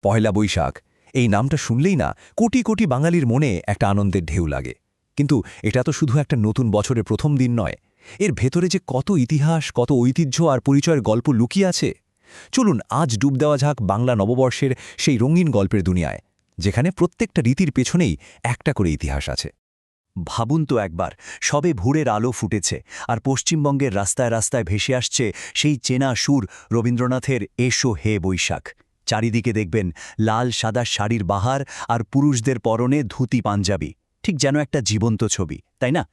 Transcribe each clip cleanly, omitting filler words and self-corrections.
পহেলা বৈশাখ এই নামটা শুনলেই না কোটি কোটি বাঙালির মনে একটা আনন্দের ঢেউ লাগে। কিন্তু এটা তো শুধু একটা নতুন বছরের প্রথম দিন নয়, এর ভেতরে যে কত ইতিহাস, কত ঐতিহ্য আর পরিচয়ের গল্প লুকিয়ে আছে। চলুন আজ ডুব দেওয়া যাক বাংলা নববর্ষের সেই রঙিন গল্পের দুনিয়ায়, যেখানে প্রত্যেকটা রীতির পেছনেই একটা করে ইতিহাস আছে। ভাবুন তো একবার, সবে ভোরের আলো ফুটেছে আর পশ্চিমবঙ্গের রাস্তায় রাস্তায় ভেসে আসছে সেই চেনা সুর রবীন্দ্রনাথের এসো হে বৈশাখ। চারিদিকে দেখবেন লাল সাদা শাড়ির বাহার আর পুরুষদের পরনে ধুতি পাঞ্জাবি, ঠিক যেন একটা জীবন্ত ছবি, তাই না?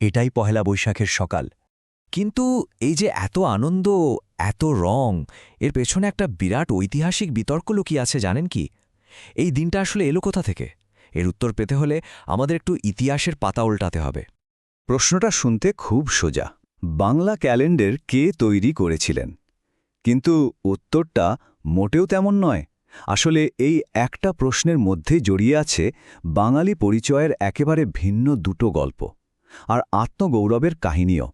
এটাই পহেলা বৈশাখের সকাল। কিন্তু এই যে এত আনন্দ, এত রং, এর পেছনে একটা বিরাট ঐতিহাসিক বিতর্ক লুকিয়ে আছে, জানেন কি? এই দিনটা আসলে এলো কোথা থেকে? এর উত্তর পেতে হলে আমাদের একটু ইতিহাসের পাতা উল্টাতে হবে। প্রশ্নটা শুনতে খুব সোজা, বাংলা ক্যালেন্ডার কে তৈরি করেছিলেন? কিন্তু উত্তরটা মোটেও তেমন নয়। আসলে এই একটা প্রশ্নের মধ্যে জড়িয়ে আছে বাঙালি পরিচয়ের একেবারে ভিন্ন দুটো গল্প আর আত্মগৌরবের কাহিনীও।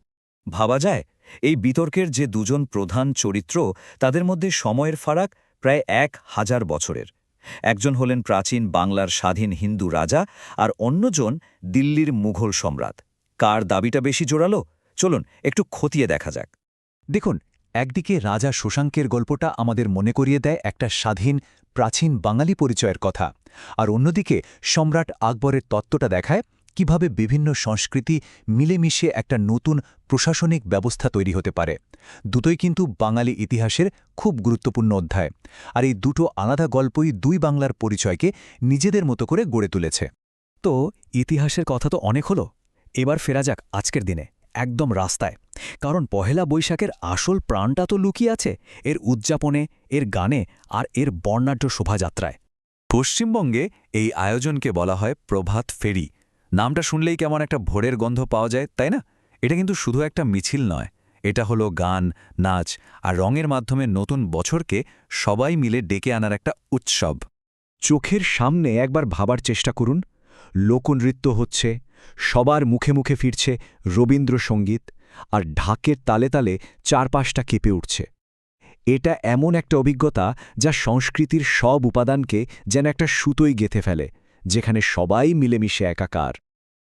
ভাবা যায়, এই বিতর্কের যে দুজন প্রধান চরিত্র, তাদের মধ্যে সময়ের ফারাক প্রায় 1000 বছরের। একজন হলেন প্রাচীন বাংলার স্বাধীন হিন্দু রাজা, আর অন্যজন দিল্লির মুঘল সম্রাট। কার দাবিটা বেশি জোরালো? চলুন একটু খতিয়ে দেখা যাক। দেখুন, একদিকে রাজা শশাঙ্কের গল্পটা আমাদের মনে করিয়ে দেয় একটা স্বাধীন প্রাচীন বাঙালি পরিচয়ের কথা, আর অন্যদিকে সম্রাট আকবরের তত্ত্বটা দেখায় কিভাবে বিভিন্ন সংস্কৃতি মিলেমিশে একটা নতুন প্রশাসনিক ব্যবস্থা তৈরি হতে পারে। দুটোই কিন্তু বাঙালি ইতিহাসের খুব গুরুত্বপূর্ণ অধ্যায়, আর এই দুটো আলাদা গল্পই দুই বাংলার পরিচয়কে নিজেদের মতো করে গড়ে তুলেছে। তো ইতিহাসের কথা তো অনেক হলো, এবার ফেরা যাক আজকের দিনে, একদম রাস্তায়। কারণ পহেলা বৈশাখের আসল প্রাণটা তো লুকিয়ে আছে এর উদযাপনে, এর গানে আর এর বর্ণাঢ্য শোভাযাত্রায়। পশ্চিমবঙ্গে এই আয়োজনকে বলা হয় প্রভাত ফেরি। নামটা শুনলেই কেমন একটা ভোরের গন্ধ পাওয়া যায়, তাই না? এটা কিন্তু শুধু একটা মিছিল নয়, এটা হলো গান, নাচ আর রঙের মাধ্যমে নতুন বছরকে সবাই মিলে ডেকে আনার একটা উৎসব। চোখের সামনে একবার ভাবার চেষ্টা করুন, লোকনৃত্য হচ্ছে, সবার মুখে মুখে ফিরছে রবীন্দ্রসঙ্গীত, আর ঢাকের তালে তালে চারপাশটা কেঁপে উঠছে। এটা এমন একটা অভিজ্ঞতা যা সংস্কৃতির সব উপাদানকে যেন একটা সুতোয় গেঁথে ফেলে, যেখানে সবাই মিলেমিশে একাকার।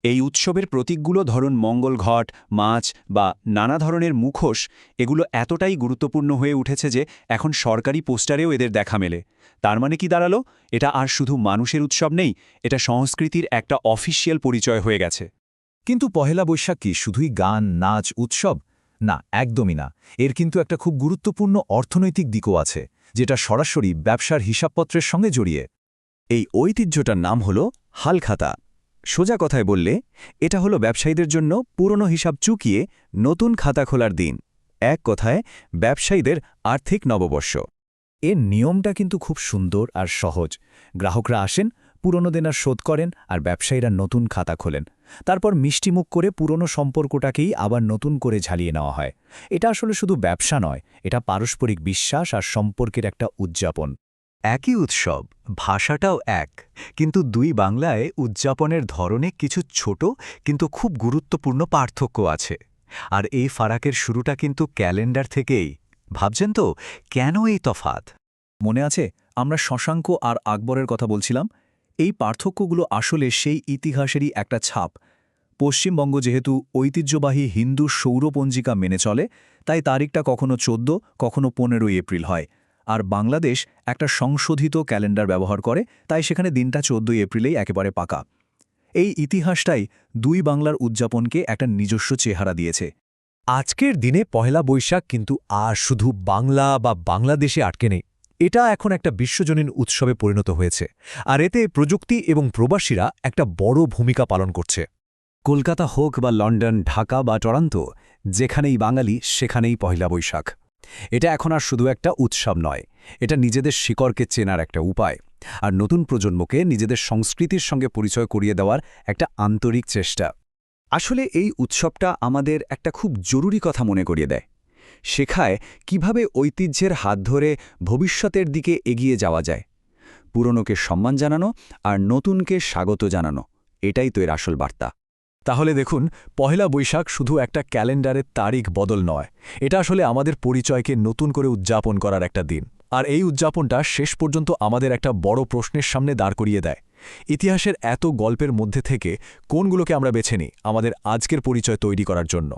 এই উৎসবের প্রতীকগুলো, ধরুন মঙ্গল ঘট, মাছ বা নানা ধরনের মুখোশ, এগুলো এতটাই গুরুত্বপূর্ণ হয়ে উঠেছে যে এখন সরকারি পোস্টারেও এদের দেখা মেলে। তার মানে কি দাঁড়ালো? এটা আর শুধু মানুষের উৎসব নেই, এটা সংস্কৃতির একটা অফিসিয়াল পরিচয় হয়ে গেছে। কিন্তু পহেলা বৈশাখ কি শুধুই গান, নাচ, উৎসব? না, একদমই না। এর কিন্তু একটা খুব গুরুত্বপূর্ণ অর্থনৈতিক দিকও আছে, যেটা সরাসরি ব্যবসার হিসাবপত্রের সঙ্গে জড়িয়ে। এই ঐতিহ্যটার নাম হল হালখাতা। সোজা কথায় বললে, এটা হলো ব্যবসায়ীদের জন্য পুরনো হিসাব চুকিয়ে নতুন খাতা খোলার দিন। এক কথায় ব্যবসায়ীদের আর্থিক নববর্ষ। এর নিয়মটা কিন্তু খুব সুন্দর আর সহজ। গ্রাহকরা আসেন, পুরনো দেনা শোধ করেন, আর ব্যবসায়ীরা নতুন খাতা খোলেন। তারপর মিষ্টিমুখ করে পুরনো সম্পর্কটাকেই আবার নতুন করে ঝালিয়ে নেওয়া হয়। এটা আসলে শুধু ব্যবসা নয়, এটা পারস্পরিক বিশ্বাস আর সম্পর্কের একটা উদযাপন। একই উৎসব, ভাষাটাও এক, কিন্তু দুই বাংলায় উদযাপনের ধরনে কিছু ছোট কিন্তু খুব গুরুত্বপূর্ণ পার্থক্য আছে। আর এই ফারাকের শুরুটা কিন্তু ক্যালেন্ডার থেকেই। ভাবছেন তো, কেন এই তফাৎ? মনে আছে আমরা শশাঙ্ক আর আকবরের কথা বলছিলাম? এই পার্থক্যগুলো আসলে সেই ইতিহাসেরই একটা ছাপ। পশ্চিমবঙ্গ যেহেতু ঐতিহ্যবাহী হিন্দু সৌরপঞ্জিকা মেনে চলে, তাই তারিখটা কখনো 14, কখনো 15 এপ্রিল হয়। আর বাংলাদেশ একটা সংশোধিত ক্যালেন্ডার ব্যবহার করে, তাই সেখানে দিনটা 14 এপ্রিলেই একেবারে পাকা। এই ইতিহাসটাই দুই বাংলার উদযাপনকে একটা নিজস্ব চেহারা দিয়েছে। আজকের দিনে পহেলা বৈশাখ কিন্তু আর শুধু বাংলা বা বাংলাদেশে আটকে নেই। এটা এখন একটা বিশ্বজনীন উৎসবে পরিণত হয়েছে, আর এতে প্রযুক্তি এবং প্রবাসীরা একটা বড় ভূমিকা পালন করছে। কলকাতা হোক বা লন্ডন, ঢাকা বা টরন্টো, যেখানেই বাঙালি সেখানেই পহেলা বৈশাখ। এটা এখন আর শুধু একটা উৎসব নয়, এটা নিজেদের শিকড়কে চেনার একটা উপায়, আর নতুন প্রজন্মকে নিজেদের সংস্কৃতির সঙ্গে পরিচয় করিয়ে দেওয়ার একটা আন্তরিক চেষ্টা। আসলে এই উৎসবটা আমাদের একটা খুব জরুরি কথা মনে করিয়ে দেয়। শেখায় কিভাবে ঐতিহ্যের হাত ধরে ভবিষ্যতের দিকে এগিয়ে যাওয়া যায়। পুরনোকে সম্মান জানানো আর নতুনকে স্বাগত জানানো, এটাই তো এর আসল বার্তা। তাহলে দেখুন, পহেলা বৈশাখ শুধু একটা ক্যালেন্ডারের তারিখ বদল নয়, এটা আসলে আমাদের পরিচয়কে নতুন করে উদযাপন করার একটা দিন। আর এই উদযাপনটা শেষ পর্যন্ত আমাদের একটা বড় প্রশ্নের সামনে দাঁড় করিয়ে দেয়। ইতিহাসের এত গল্পের মধ্যে থেকে কোনগুলোকে আমরা বেছে নিই আমাদের আজকের পরিচয় তৈরি করার জন্য?